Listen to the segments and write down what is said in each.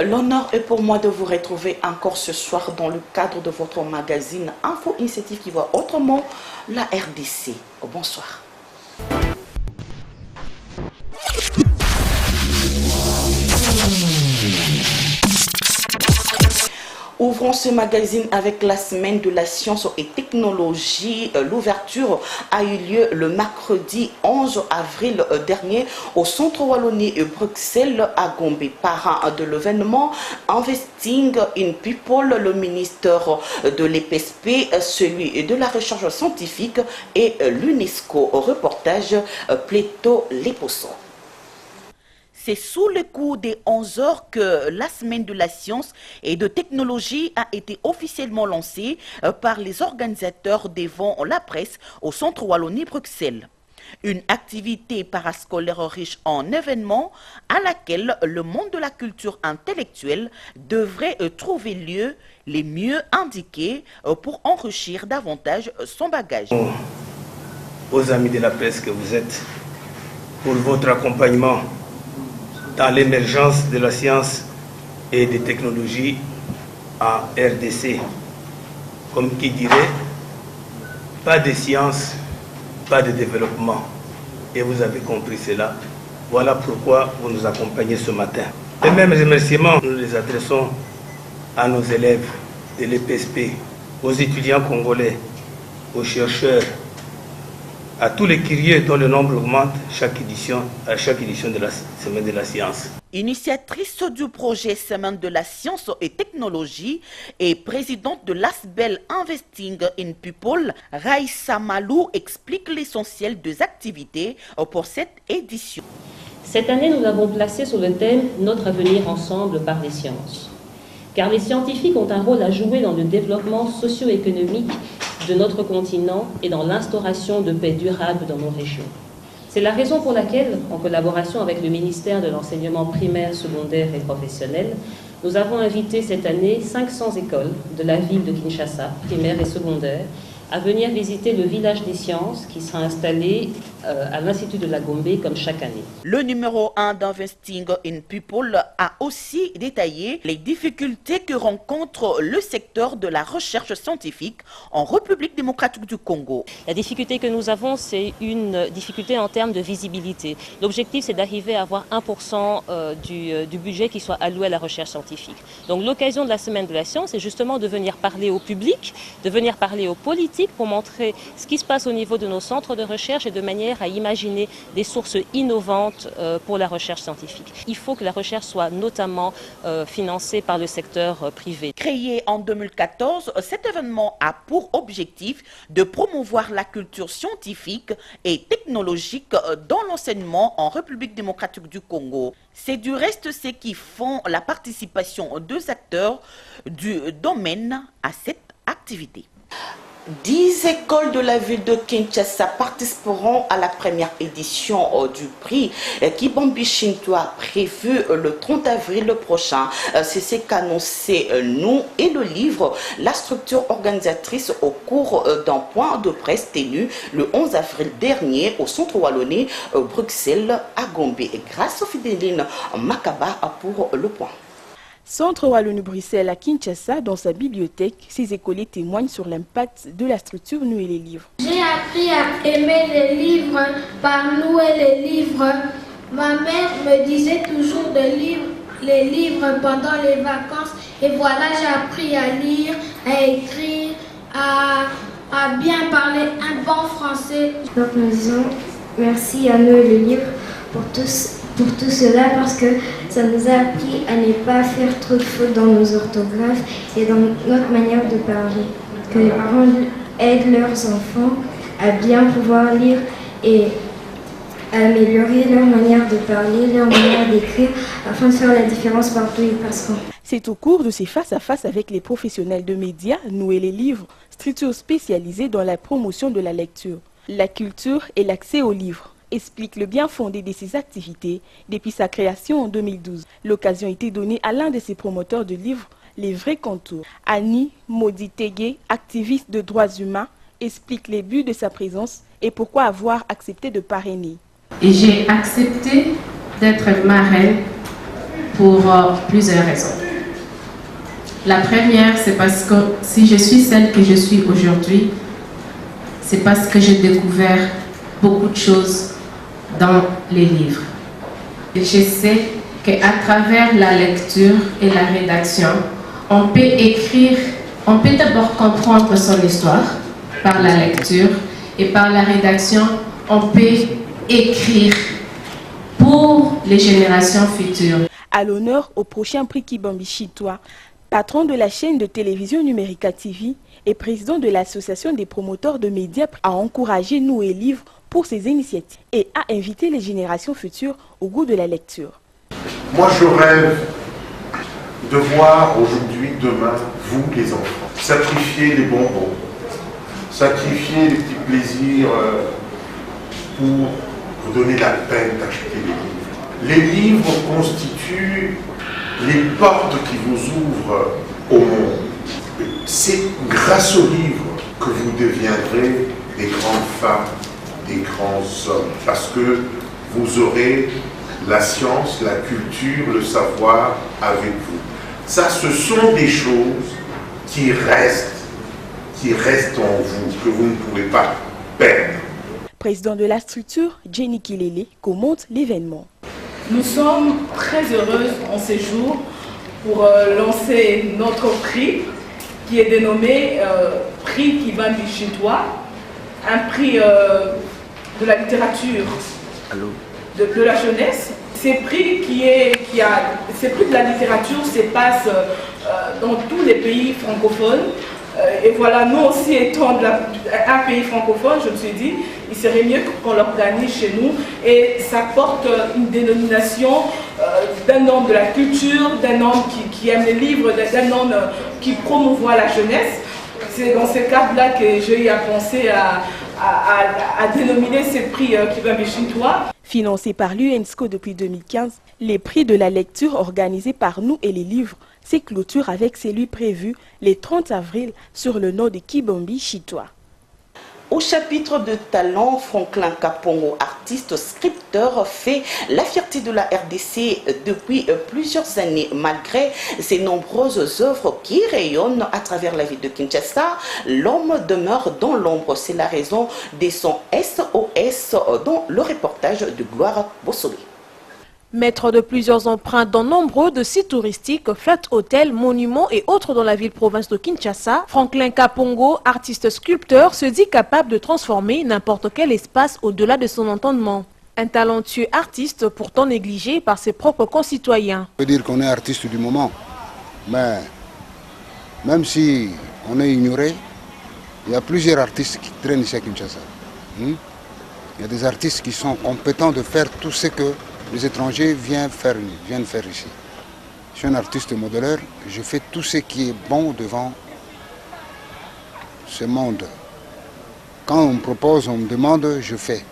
L'honneur est pour moi de vous retrouver encore ce soir dans le cadre de votre magazine Info Initiative qui voit autrement la RDC. Bonsoir. Ouvrons ce magazine avec la semaine de la science et technologie. L'ouverture a eu lieu le mercredi 11 avril dernier au Centre Wallonie Bruxelles à Gombe. Parrain de l'événement Investing in People, le ministère de l'EPSP, celui de la recherche scientifique et l'UNESCO. Reportage Pléto Leposo. C'est sous le coup des 11 heures que la semaine de la science et de technologie a été officiellement lancée par les organisateurs devant la presse au Centre Wallonie-Bruxelles. Une activité parascolaire riche en événements à laquelle le monde de la culture intellectuelle devrait trouver lieu les mieux indiqués pour enrichir davantage son bagage. Aux amis de la presse que vous êtes, pour votre accompagnement dans l'émergence de la science et des technologies en RDC. Comme qui dirait, pas de science, pas de développement. Et vous avez compris cela. Voilà pourquoi vous nous accompagnez ce matin. Les mêmes remerciements, nous les adressons à nos élèves de l'EPSP, aux étudiants congolais, aux chercheurs, à tous les curieux dont le nombre augmente à chaque édition de la Semaine de la Science. Initiatrice du projet Semaine de la Science et Technologie et présidente de l'ASBEL Investing in People, Raïssa Malou explique l'essentiel des activités pour cette édition. Cette année, nous l'avons placé sur le thème « Notre avenir ensemble par les sciences ». Car les scientifiques ont un rôle à jouer dans le développement socio-économique de notre continent et dans l'instauration de paix durable dans nos régions. C'est la raison pour laquelle, en collaboration avec le ministère de l'Enseignement primaire, secondaire et professionnel, nous avons invité cette année 500 écoles de la ville de Kinshasa, primaire et secondaire, à venir visiter le village des sciences qui sera installé à l'Institut de la Gombe comme chaque année. Le numéro 1 d'Investing in People a aussi détaillé les difficultés que rencontre le secteur de la recherche scientifique en République démocratique du Congo. La difficulté que nous avons, c'est une difficulté en termes de visibilité. L'objectif, c'est d'arriver à avoir 1% du budget qui soit alloué à la recherche scientifique. Donc l'occasion de la Semaine de la Science, c'est justement de venir parler au public, de venir parler aux politiques pour montrer ce qui se passe au niveau de nos centres de recherche et de manière à imaginer des sources innovantes pour la recherche scientifique. Il faut que la recherche soit notamment financée par le secteur privé. Créé en 2014, cet événement a pour objectif de promouvoir la culture scientifique et technologique dans l'enseignement en République démocratique du Congo. C'est du reste ce qui font la participation des acteurs du domaine à cette activité. 10 écoles de la ville de Kinshasa participeront à la première édition du prix Kibombi Shintoa prévu le 30 avril prochain. C'est ce qu'annonçait nous et le livre, la structure organisatrice au cours d'un point de presse tenu le 11 avril dernier au Centre Wallonie Bruxelles à Gombe. Et grâce à Fidéline Makaba pour le point. Centre Wallonie-Bruxelles à Kinshasa, dans sa bibliothèque, ses écoliers témoignent sur l'impact de la structure Nous et les livres. J'ai appris à aimer les livres par Nous et les livres. Ma mère me disait toujours de lire les livres pendant les vacances et voilà, j'ai appris à lire, à écrire, à bien parler un bon français. Donc nous disons merci à Nous et les livres pour tout cela parce que ça nous a appris à ne pas faire trop de fautes dans nos orthographes et dans notre manière de parler. Que les parents aident leurs enfants à bien pouvoir lire et à améliorer leur manière de parler, leur manière d'écrire afin de faire la différence partout où ils passeront. C'est au cours de ces face-à-face avec les professionnels de médias, Nous et les livres, structure spécialisée dans la promotion de la lecture, la culture et l'accès aux livres, explique le bien fondé de ses activités depuis sa création en 2012. L'occasion a été donnée à l'un de ses promoteurs de livres, Les Vrais Contours. Annie Moditege, activiste de droits humains, explique les buts de sa présence et pourquoi avoir accepté de parrainer. Et j'ai accepté d'être marraine pour plusieurs raisons. La première, c'est parce que si je suis celle que je suis aujourd'hui, c'est parce que j'ai découvert beaucoup de choses dans les livres. Et je sais qu'à travers la lecture et la rédaction, on peut d'abord comprendre son histoire par la lecture et par la rédaction, on peut écrire pour les générations futures. À l'honneur au prochain prix Kibambi Chitois, patron de la chaîne de télévision Numérica TV et président de l'association des promoteurs de médias, a encouragé Nous et Livres pour ses initiatives et a invité les générations futures au goût de la lecture. Moi, je rêve de voir aujourd'hui, demain, vous les enfants, sacrifier les bonbons, sacrifier les petits plaisirs pour vous donner la peine d'acheter les livres. Les livres constituent les portes qui vous ouvrent au monde. C'est grâce aux livres que vous deviendrez des grandes femmes, des grands hommes, parce que vous aurez la science, la culture, le savoir avec vous. Ça, ce sont des choses qui restent en vous, que vous ne pouvez pas perdre. Président de la structure, Jenny Kilele commente l'événement. Nous sommes très heureuses en ces jours pour lancer notre prix qui est dénommé Prix Kibambi Chitois, un prix de la littérature, de la jeunesse. Ces prix ces prix de la littérature se passent dans tous les pays francophones. Et voilà, nous aussi étant un pays francophone, je me suis dit, il serait mieux qu'on l'organise chez nous. Et ça porte une dénomination d'un homme de la culture, d'un homme qui aime les livres, d'un homme qui promouvoit la jeunesse. C'est dans ce cadre-là que j'ai eu à penser à dénominer ces prix Kibambi Chitois. Financé par l'UNESCO depuis 2015, les prix de la lecture organisés par Nous et les Livres s'est clôture avec celui prévu le 30 avril sur le nom de Kibambi Chitois. Au chapitre de talent, Franklin Kapongo, artiste scripteur, fait la fierté de la RDC depuis plusieurs années. Malgré ses nombreuses œuvres qui rayonnent à travers la ville de Kinshasa, l'homme demeure dans l'ombre. C'est la raison de son SOS dans le reportage de Gloire Bossoli. Maître de plusieurs emprunts dans nombreux de sites touristiques, flat hôtels, monuments et autres dans la ville-province de Kinshasa, Franklin Kapongo, artiste sculpteur, se dit capable de transformer n'importe quel espace au-delà de son entendement. Un talentueux artiste pourtant négligé par ses propres concitoyens. On peut dire qu'on est artiste du moment, mais même si on est ignoré, il y a plusieurs artistes qui traînent ici à Kinshasa. Il y a des artistes qui sont compétents de faire tout ce que les étrangers viennent faire ici. Je suis un artiste modeleur, je fais tout ce qui est bon devant ce monde. Quand on me propose, on me demande, je fais.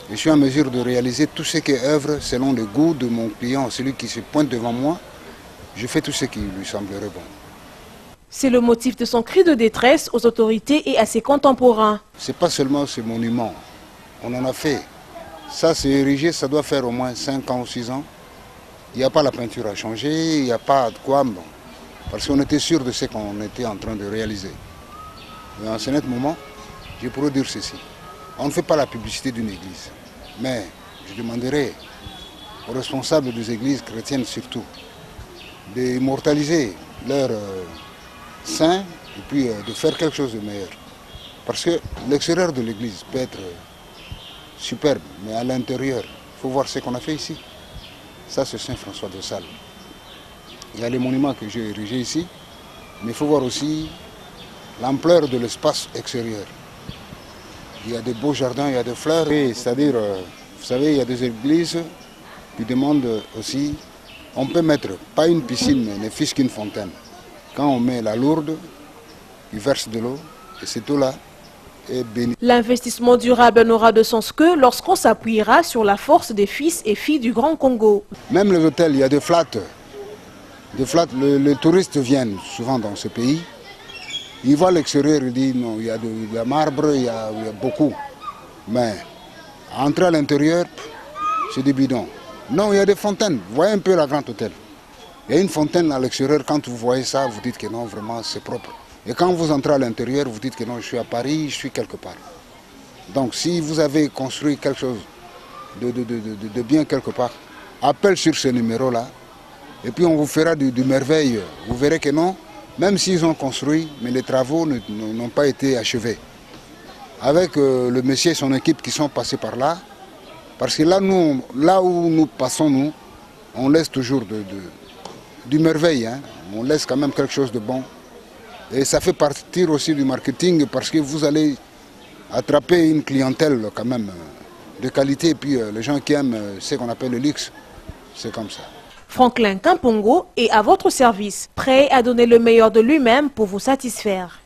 Je suis en mesure de réaliser tout ce qui est œuvre selon le goût de mon client, celui qui se pointe devant moi. Je fais tout ce qui lui semblerait bon. C'est le motif de son cri de détresse aux autorités et à ses contemporains. Ce n'est pas seulement ce monument, on en a fait. Ça, c'est érigé, ça doit faire au moins 5 ans ou 6 ans. Il n'y a pas la peinture à changer, il n'y a pas de quoi. Bon, parce qu'on était sûr de ce qu'on était en train de réaliser. Mais en ce net moment, je pourrais dire ceci. On ne fait pas la publicité d'une église. Mais je demanderai aux responsables des églises chrétiennes surtout d'immortaliser leurs saints et puis de faire quelque chose de meilleur. Parce que l'extérieur de l'église peut être superbe, mais à l'intérieur, il faut voir ce qu'on a fait ici. Ça, c'est Saint-François de Sales. Il y a les monuments que j'ai érigés ici, mais il faut voir aussi l'ampleur de l'espace extérieur. Il y a des beaux jardins, il y a des fleurs. C'est-à-dire, vous savez, il y a des églises qui demandent aussi, on peut mettre, pas une piscine, mais ne fût-ce qu'une fontaine. Quand on met la lourde, il verse de l'eau, et cette eau-là, l'investissement durable n'aura de sens que lorsqu'on s'appuiera sur la force des fils et filles du Grand Congo. Même les hôtels, il y a des flats. Les touristes viennent souvent dans ce pays. Ils voient l'extérieur, ils disent non, il y a de marbre, il y a beaucoup. Mais entrer à l'intérieur, c'est des bidons. Non, il y a des fontaines. Vous voyez un peu la Grande Hôtel. Il y a une fontaine à l'extérieur. Quand vous voyez ça, vous dites que non, vraiment, c'est propre. Et quand vous entrez à l'intérieur, vous dites que non, je suis à Paris, je suis quelque part. Donc, si vous avez construit quelque chose de bien quelque part, appelle sur ce numéro-là. Et puis, on vous fera du merveille. Vous verrez que non, même s'ils ont construit, mais les travaux n'ont pas été achevés. Avec le monsieur et son équipe qui sont passés par là, parce que là, là où nous passons, nous, on laisse toujours du merveille, hein. On laisse quand même quelque chose de bon. Et ça fait partir aussi du marketing parce que vous allez attraper une clientèle quand même de qualité. Et puis les gens qui aiment ce qu'on appelle le luxe, c'est comme ça. Franklin Kampongo est à votre service, prêt à donner le meilleur de lui-même pour vous satisfaire.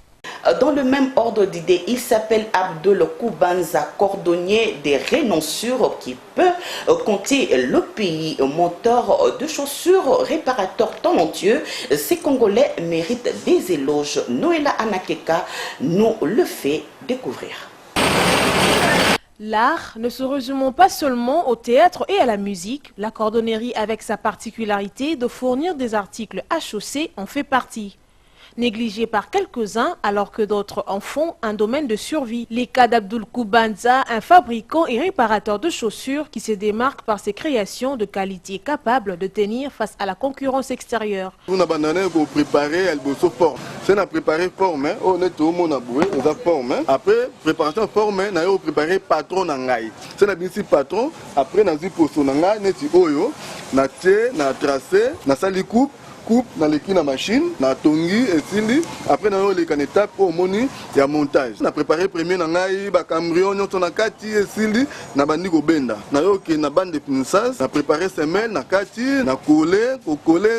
Dans le même ordre d'idée, il s'appelle Abdul Koubanza, cordonnier des Renoncures, qui peut compter le pays, monteur de chaussures, réparateur talentueux. Ces Congolais méritent des éloges. Noëlla Anakeka nous le fait découvrir. L'art ne se résume pas seulement au théâtre et à la musique. La cordonnerie, avec sa particularité de fournir des articles à chausser, en fait partie. Négligé par quelques-uns alors que d'autres en font un domaine de survie. Les cas d'Abdul Koubanza, un fabricant et réparateur de chaussures qui se démarque par ses créations de qualité capables de tenir face à la concurrence extérieure. On a préparé le forme. C'est une préparé forme, on est tout le monde a forme. Après préparation forme, on a préparé patron nangai. C'est un bien patron. Après on a dit pour son nangai, neti oyo, na té, na tracé, na sali coupe dans la machine, na tongi et sili. Après on a les étapes au moni et à montage. On a préparé premier nangai, ba cambrion, on a kati et sili, na bandi go benda. Na yo ke na bande de pinçage, na préparé semelle, na kati, na coller,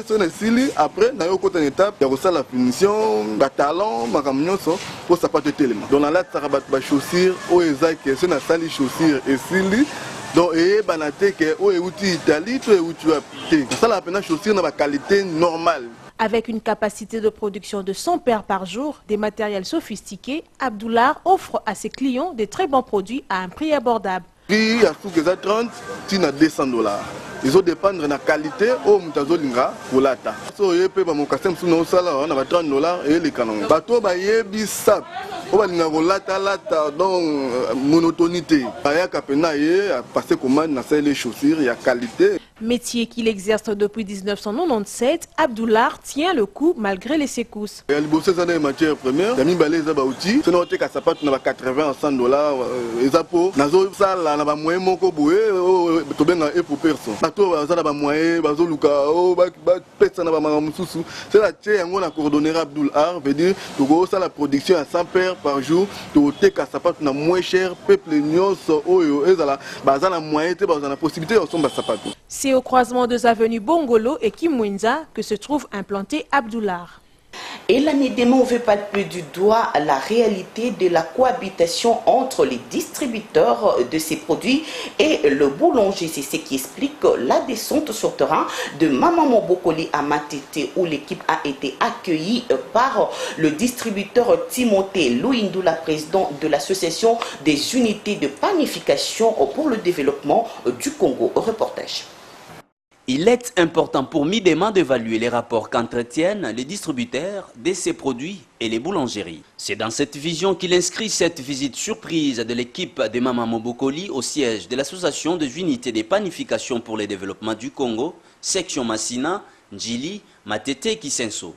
sur na sili. Après na yo côté étape, ya ko la finition, ba talon, ba camion so pour ça pas de tellement. Dans la ça rabat ba chaussure, o ezak c'est na sali chaussure et sili. Donc, ça la peine chaussure dans la qualité normale. Avec une capacité de production de 100 paires par jour, des matériels sophistiqués, Abdullah offre à ses clients des très bons produits à un prix abordable. Prix à 30, à 200 $. Ils ont dépendre de la qualité au mutazolinga pour l'ata. So ye pe ba mon kasem sous nos salaires on a 30 $ et les canons. Bateau ba yebi sap. On va linga lata donc monotonité. Aya kapena ye passer commande na les chaussures, il y a qualité. Métier qu'il exerce depuis 1997, Abdullah tient le coup malgré les secousses. Il bosse dans les matières premières, il a mis balais à outil. C'est noté qu'à sa patte on a 80 à 100 $. Les apôts, nazo ça là na ba moyen moko boué to benga et pour personne. Ça na ba moyen bazo luka o ba pesa na ba mamususu. C'est la tie yango na coordonner Abdul Art veut dire to go ça la production à 100 paires par jour, to te qu'à sa patte na moins cher peuple nyonso oyo ezala baza na moyen te baza na possibilité on somba sapato. C'est au croisement des avenues Bongolo et Kimwinza que se trouve implanté Abdullah. Et la Midema ne veut pas plus du doigt la réalité de la cohabitation entre les distributeurs de ces produits et le boulanger. C'est ce qui explique la descente sur terrain de Maman Mobokoli à Matete, où l'équipe a été accueillie par le distributeur Timothée Louindoula, président de l'association des unités de panification pour le développement du Congo. Reportage. Il est important pour Midema d'évaluer les rapports qu'entretiennent les distributeurs de ces produits et les boulangeries. C'est dans cette vision qu'il inscrit cette visite surprise de l'équipe de Maman Mobokoli au siège de l'association des unités de panification pour le développement du Congo, section Massina, Njili, Matete, Kisenso.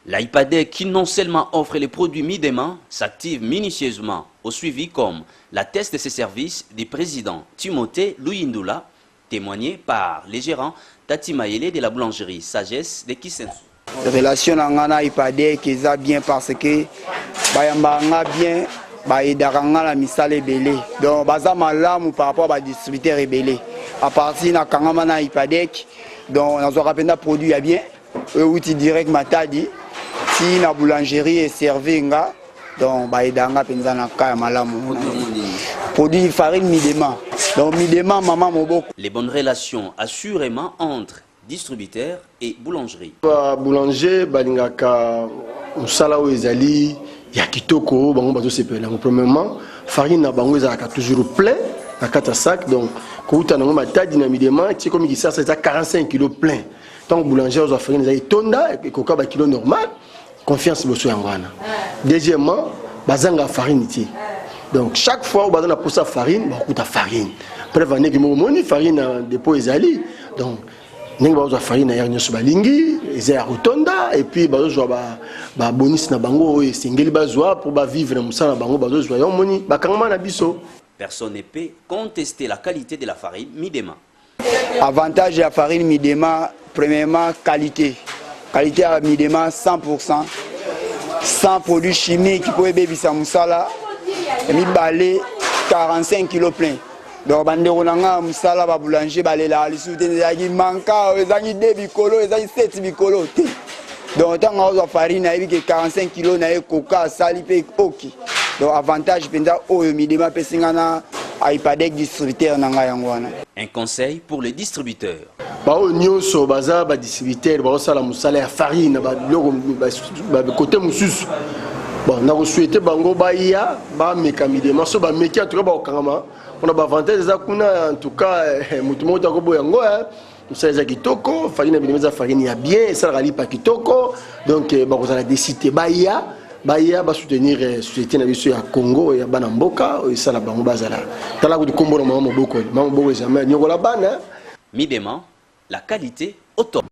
L'IPADEC, qui non seulement offre les produits Midema, s'active minutieusement au suivi comme l'atteste de ses services du président Timothée Louindoula, témoigné par les gérants Tati Mayele de la boulangerie Sagesse de Kisensu. La relation avec l'IPADEC est bien parce que bayamba bien baïdaranga la misale belé. Donc baza malamu par rapport à distributeur rebellé. À partir na kangama na IPADEC, donc on a rappelé produit ya bien, outil direct matadi, si na boulangerie est servi nga, donc baïdanga penza na kaya malamu. Produit farine Midema. Donc Midema Maman Moboko. Les bonnes relations assurément entre distributeurs et boulangerie. Boulanger balingaka musala o ezali ya kitoko bango bazo sepela. Premièrement, farine na bango ezalaka toujours plein à 4 sacs. Donc, quand on a ma taille dynamiquement, c'est comme ça, c'est à 45 kg plein. Tant que boulanger, on a fait une tonda et coca ba kilo normal. Confiance bosso yangwana. Deuxièmement, bazanga farine ici. Donc chaque fois où on a poussé farine, on a farine. Après on a que farine dépôt ezali. Donc ningi ba farine na yanyo balingi, ezaya rotonda et puis ba zo ba bonus na bango et singeli bazwa pour ba vivre na musala bango ba zo yo moni ba kangama na biso. Personne ne peut contester la qualité de la farine Midema. Avantage de la farine Midema, premièrement qualité. Qualité à Midema 100%, sans produits chimiques qui pourraient bébisser Moussala, et mi balé 45 kg plein. Donc, bandero nanga Moussala va boulanger, balé là, les soutiens des manka, les amis 2 bicolo, les amis 7 bicolo. Donc, tant que la farine a 45 kg, na coca, salipe, ok. Donc, avantage, penda, oh, Midema, pesingana, iPadec distributeur nanga yangwana. Un conseil pour les distributeurs. Bao nyonso baza ba distributeur ba sala musala ya farine ba côté mususu. Bon, na ko souhaiter bango ba ya ba meka Midema so ba meki en tout cas ba okangama. On a ba avantage za kuna en tout cas mutu mota ko boyango musala za kitoko, farine Midema za farine ya bien, ça rali pa kitoko. Donc ba ko za décider ba ya soutenir société na biso ya Congo ya bana mboka et ça la bango bazala. Tala ko kombo na mama boko jamais nyokola bana. Midema, la qualité au top.